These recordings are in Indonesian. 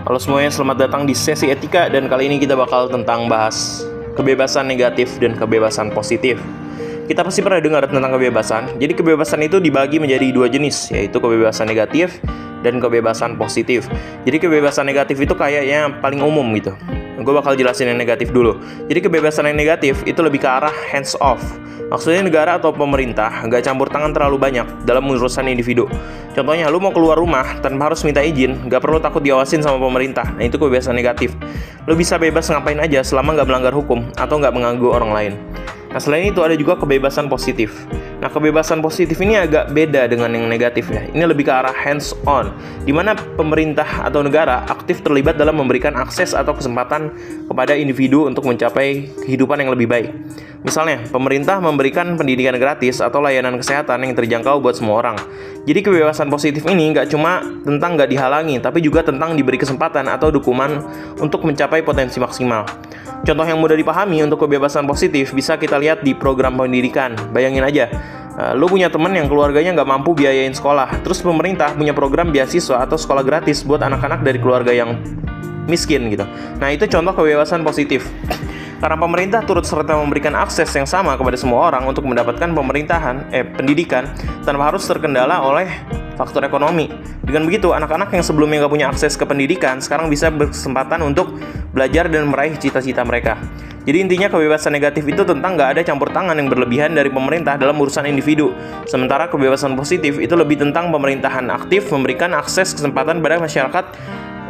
Halo semuanya, selamat datang di sesi etika dan kali ini kita bakal bahas kebebasan negatif dan kebebasan positif. Kita pasti pernah dengar tentang kebebasan. Jadi kebebasan itu dibagi menjadi dua jenis, yaitu kebebasan negatif dan kebebasan positif. Jadi kebebasan negatif itu kayaknya paling umum gitu. Gue bakal jelasin yang negatif dulu. Jadi kebebasan yang negatif itu lebih ke arah hands off. Maksudnya negara atau pemerintah nggak campur tangan terlalu banyak dalam urusan individu. Contohnya, lu mau keluar rumah tanpa harus minta izin, nggak perlu takut diawasin sama pemerintah. Nah, itu kebebasan negatif. Lu bisa bebas ngapain aja selama nggak melanggar hukum atau nggak mengganggu orang lain. Nah, selain itu ada juga kebebasan positif. Nah, kebebasan positif ini agak beda dengan yang negatif ya. Ini lebih ke arah hands on, di mana pemerintah atau negara aktif terlibat dalam memberikan akses atau kesempatan kepada individu untuk mencapai kehidupan yang lebih baik. Misalnya, pemerintah memberikan pendidikan gratis atau layanan kesehatan yang terjangkau buat semua orang. Jadi kebebasan positif ini nggak cuma tentang nggak dihalangi, tapi juga tentang diberi kesempatan atau dukungan untuk mencapai potensi maksimal. Contoh yang mudah dipahami untuk kebebasan positif bisa kita lihat di program pendidikan. Bayangin aja, lu punya temen yang keluarganya nggak mampu biayain sekolah, terus pemerintah punya program beasiswa atau sekolah gratis buat anak-anak dari keluarga yang miskin gitu. Nah, itu contoh kebebasan positif. Karena pemerintah turut serta memberikan akses yang sama kepada semua orang untuk mendapatkan pendidikan tanpa harus terkendala oleh faktor ekonomi. Dengan begitu, anak-anak yang sebelumnya nggak punya akses ke pendidikan sekarang bisa berkesempatan untuk belajar dan meraih cita-cita mereka. Jadi intinya kebebasan negatif itu tentang nggak ada campur tangan yang berlebihan dari pemerintah dalam urusan individu. Sementara kebebasan positif itu lebih tentang pemerintahan aktif memberikan akses kesempatan pada masyarakat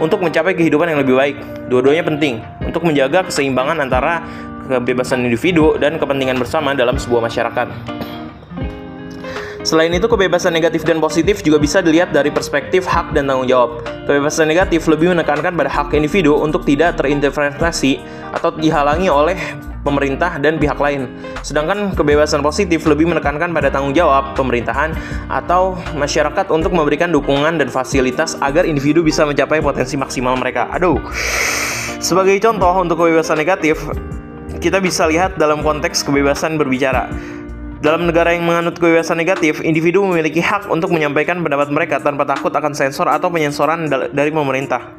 untuk mencapai kehidupan yang lebih baik. Dua-duanya penting untuk menjaga keseimbangan antara kebebasan individu dan kepentingan bersama dalam sebuah masyarakat. Selain itu, kebebasan negatif dan positif juga bisa dilihat dari perspektif hak dan tanggung jawab. Kebebasan negatif lebih menekankan pada hak individu untuk tidak terintervensi atau dihalangi oleh pemerintah dan pihak lain. Sedangkan kebebasan positif lebih menekankan pada tanggung jawab pemerintahan atau masyarakat untuk memberikan dukungan dan fasilitas agar individu bisa mencapai potensi maksimal mereka. Sebagai contoh untuk kebebasan negatif, kita bisa lihat dalam konteks kebebasan berbicara. Dalam negara yang menganut kebebasan negatif, individu memiliki hak untuk menyampaikan pendapat mereka tanpa takut akan sensor atau penyensoran dari pemerintah.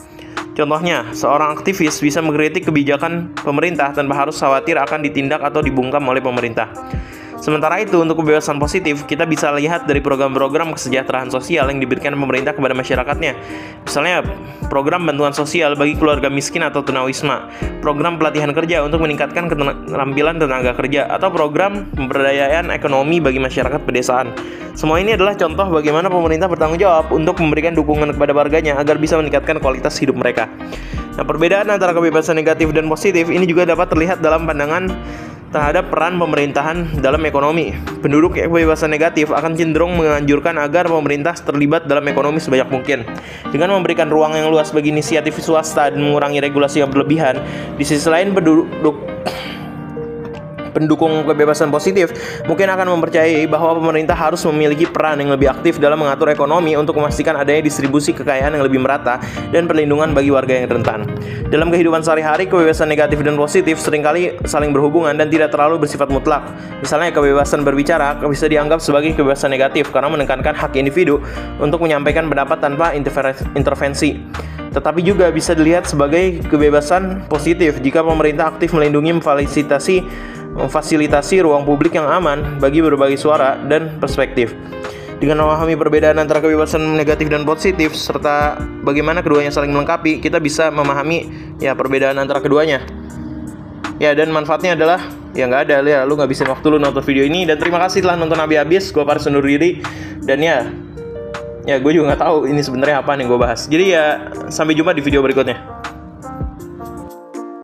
Contohnya, seorang aktivis bisa mengkritik kebijakan pemerintah tanpa harus khawatir akan ditindak atau dibungkam oleh pemerintah. Sementara itu, untuk kebebasan positif, kita bisa lihat dari program-program kesejahteraan sosial yang diberikan pemerintah kepada masyarakatnya. Misalnya, program bantuan sosial bagi keluarga miskin atau tunawisma, program pelatihan kerja untuk meningkatkan keterampilan tenaga kerja, atau program pemberdayaan ekonomi bagi masyarakat pedesaan. Semua ini adalah contoh bagaimana pemerintah bertanggung jawab untuk memberikan dukungan kepada warganya agar bisa meningkatkan kualitas hidup mereka. Nah, perbedaan antara kebebasan negatif dan positif ini juga dapat terlihat dalam pandangan terhadap peran pemerintahan dalam ekonomi. Penduduk kebebasan negatif akan cenderung menganjurkan agar pemerintah terlibat dalam ekonomi sebanyak mungkin. Dengan memberikan ruang yang luas bagi inisiatif swasta dan mengurangi regulasi yang berlebihan, di sisi lain pendukung kebebasan positif mungkin akan mempercayai bahwa pemerintah harus memiliki peran yang lebih aktif dalam mengatur ekonomi untuk memastikan adanya distribusi kekayaan yang lebih merata dan perlindungan bagi warga yang rentan. Dalam kehidupan sehari-hari, kebebasan negatif dan positif seringkali saling berhubungan dan tidak terlalu bersifat mutlak. Misalnya, kebebasan berbicara bisa dianggap sebagai kebebasan negatif karena menekankan hak individu untuk menyampaikan pendapat tanpa intervensi. Tetapi juga bisa dilihat sebagai kebebasan positif jika pemerintah aktif melindungi memfasilitasi ruang publik yang aman bagi berbagai suara dan perspektif. Dengan memahami perbedaan antara kebebasan negatif dan positif serta bagaimana keduanya saling melengkapi, kita bisa memahami perbedaan antara keduanya. Dan manfaatnya adalah nggak ada ya, lu ngabisin waktu lu nonton video ini. Dan terima kasih telah nonton habis. Gue Paris undur diri. Dan gue juga nggak tahu ini sebenarnya apa nih gue bahas. Jadi sampai jumpa di video berikutnya.